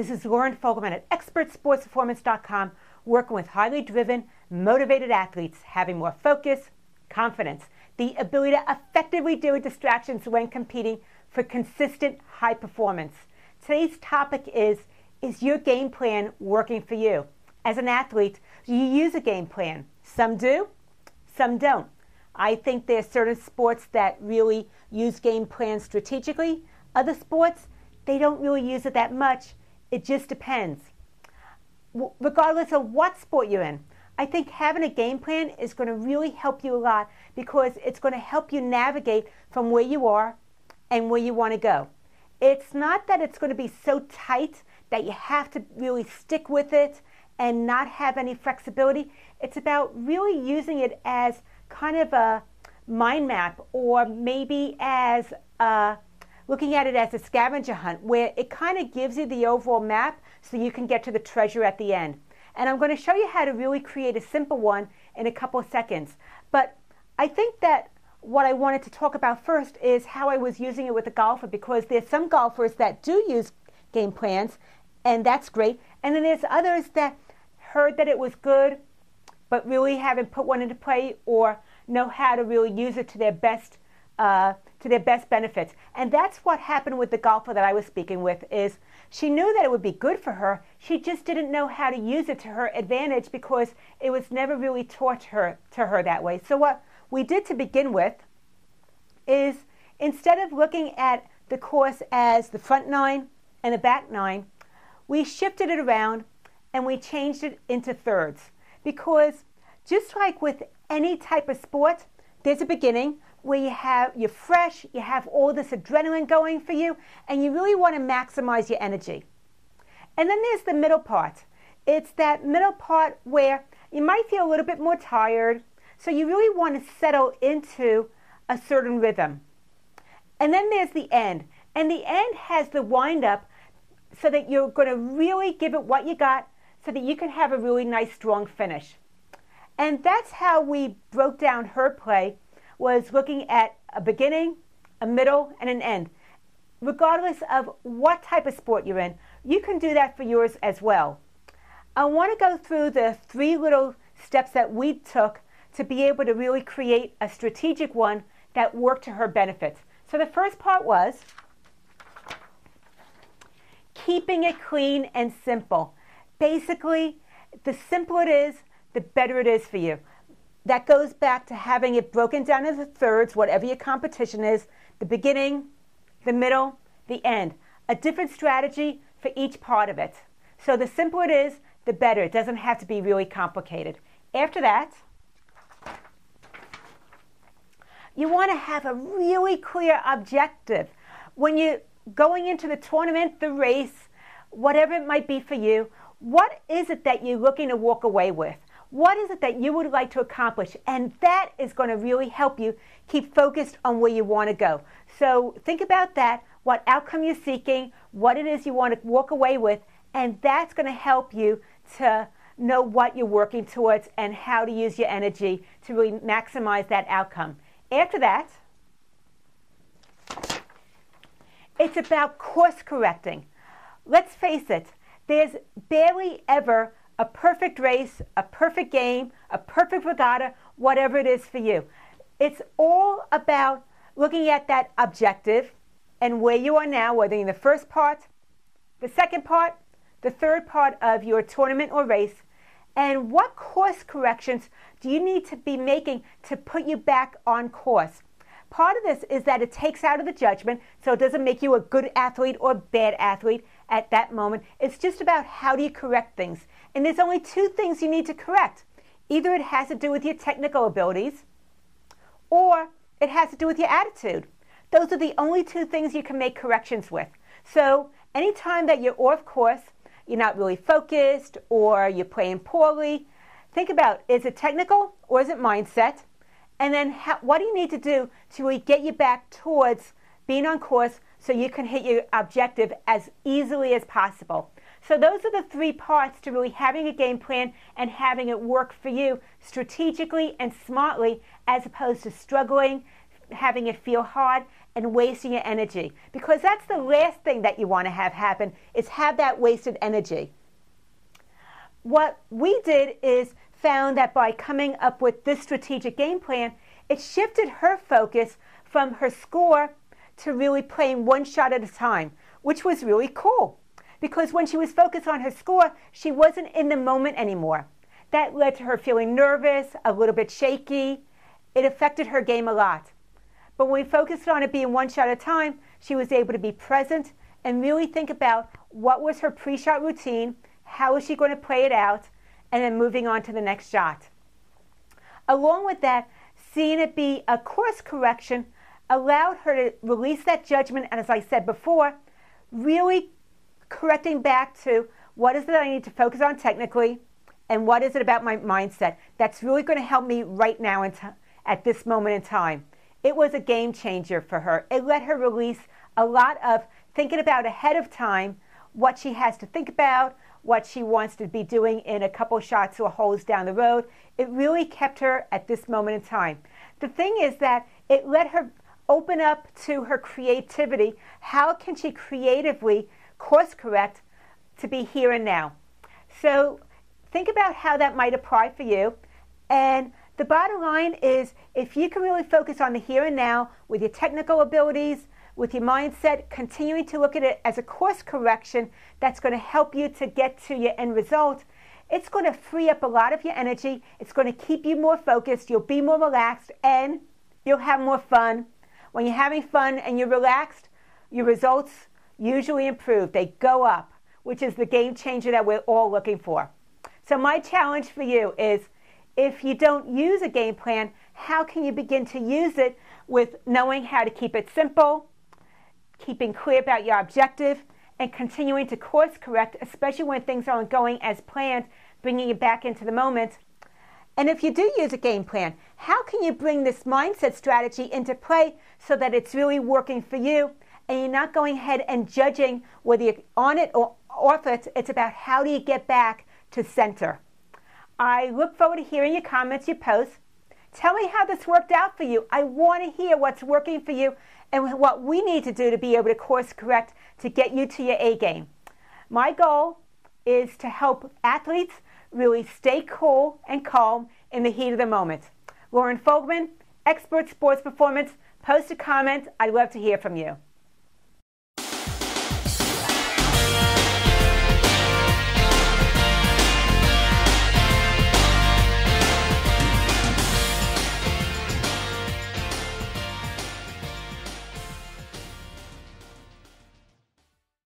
This is Lauren Fogelman at ExpertSportsPerformance.com, working with highly driven, motivated athletes, having more focus, confidence, the ability to effectively deal with distractions when competing for consistent high performance. Today's topic is your game plan working for you? As an athlete, do you use a game plan? Some do, some don't. I think there's certain sports that really use game plans strategically. Other sports, they don't really use it that much. It just depends. Regardless of what sport you're in, I think having a game plan is going to really help you a lot because it's going to help you navigate from where you are and where you want to go. It's not that it's going to be so tight that you have to really stick with it and not have any flexibility. It's about really using it as kind of a mind map, or maybe as looking at it as a scavenger hunt, where it kind of gives you the overall map so you can get to the treasure at the end. And I'm going to show you how to really create a simple one in a couple of seconds. But I think that what I wanted to talk about first is how I was using it with a golfer, because there's some golfers that do use game plans, and that's great. And then there's others that heard that it was good, but really haven't put one into play or know how to really use it to their best benefits. And that's what happened with the golfer that I was speaking with. Is she knew that it would be good for her, she just didn't know how to use it to her advantage because it was never really taught to her that way. So what we did to begin with is, instead of looking at the course as the front nine and the back nine, we shifted it around and we changed it into thirds. Because just like with any type of sport, there's a beginning where you're fresh, you have all this adrenaline going for you, and you really want to maximize your energy. And then there's the middle part. It's that middle part where you might feel a little bit more tired, so you really want to settle into a certain rhythm. And then there's the end. And the end has the wind up so that you're going to really give it what you got so that you can have a really nice, strong finish. And that's how we broke down her play, was looking at a beginning, a middle, and an end. Regardless of what type of sport you're in, you can do that for yours as well. I want to go through the 3 little steps that we took to be able to really create a strategic one that worked to her benefits. So the first part was keeping it clean and simple. Basically, the simpler it is, the better it is for you. That goes back to having it broken down into thirds, whatever your competition is, the beginning, the middle, the end. A different strategy for each part of it. So the simpler it is, the better. It doesn't have to be really complicated. After that, you want to have a really clear objective. When you're going into the tournament, the race, whatever it might be for you, what is it that you're looking to walk away with? What is it that you would like to accomplish? And that is going to really help you keep focused on where you want to go. So think about that, what outcome you're seeking, what it is you want to walk away with, and that's going to help you to know what you're working towards and how to use your energy to really maximize that outcome. After that, it's about course correcting. Let's face it, there's barely ever a perfect race, a perfect game, a perfect regatta, whatever it is for you. It's all about looking at that objective and where you are now, whether in the first part, the second part, the third part of your tournament or race, and what course corrections do you need to be making to put you back on course. Part of this is that it takes out of the judgment, so it doesn't make you a good athlete or bad athlete at that moment. It's just about how do you correct things. And there's only 2 things you need to correct. Either it has to do with your technical abilities, or it has to do with your attitude. Those are the only 2 things you can make corrections with. So anytime that you're off course, you're not really focused, or you're playing poorly, think about, is it technical or is it mindset? And then what do you need to do to really get you back towards being on course so you can hit your objective as easily as possible. So those are the 3 parts to really having a game plan and having it work for you strategically and smartly, as opposed to struggling, having it feel hard and wasting your energy, because that's the last thing that you want to have happen, is have that wasted energy. What we did is found that by coming up with this strategic game plan, it shifted her focus from her score to really playing one shot at a time, which was really cool. Because when she was focused on her score, she wasn't in the moment anymore. That led to her feeling nervous, a little bit shaky. It affected her game a lot. But when we focused on it being one shot at a time, she was able to be present and really think about what was her pre-shot routine, how is she going to play it out, and then moving on to the next shot. Along with that, seeing it be a course correction allowed her to release that judgment, and as I said before, really correcting back to what is it I need to focus on technically, and what is it about my mindset that's really going to help me right now at this moment in time. It was a game changer for her. It let her release a lot of thinking about ahead of time what she has to think about, what she wants to be doing in a couple shots or holes down the road. It really kept her at this moment in time. The thing is that it let her open up to her creativity. How can she creatively course correct to be here and now? So think about how that might apply for you. And the bottom line is, if you can really focus on the here and now with your technical abilities, with your mindset, continuing to look at it as a course correction that's going to help you to get to your end result, it's going to free up a lot of your energy. It's going to keep you more focused. You'll be more relaxed, and you'll have more fun. When you're having fun and you're relaxed, your results usually improve. They go up, which is the game changer that we're all looking for. So my challenge for you is, if you don't use a game plan, how can you begin to use it with knowing how to keep it simple, keeping clear about your objective, and continuing to course correct, especially when things aren't going as planned, bringing you back into the moment. And if you do use a game plan, how can you bring this mindset strategy into play so that it's really working for you and you're not going ahead and judging whether you're on it or off it? It's about how do you get back to center. I look forward to hearing your comments, your posts. Tell me how this worked out for you. I want to hear what's working for you and what we need to do to be able to course correct to get you to your A game. My goal is to help athletes really stay cool and calm in the heat of the moment. Lauren Fogman, Expert Sports Performance. Post a comment. I'd love to hear from you.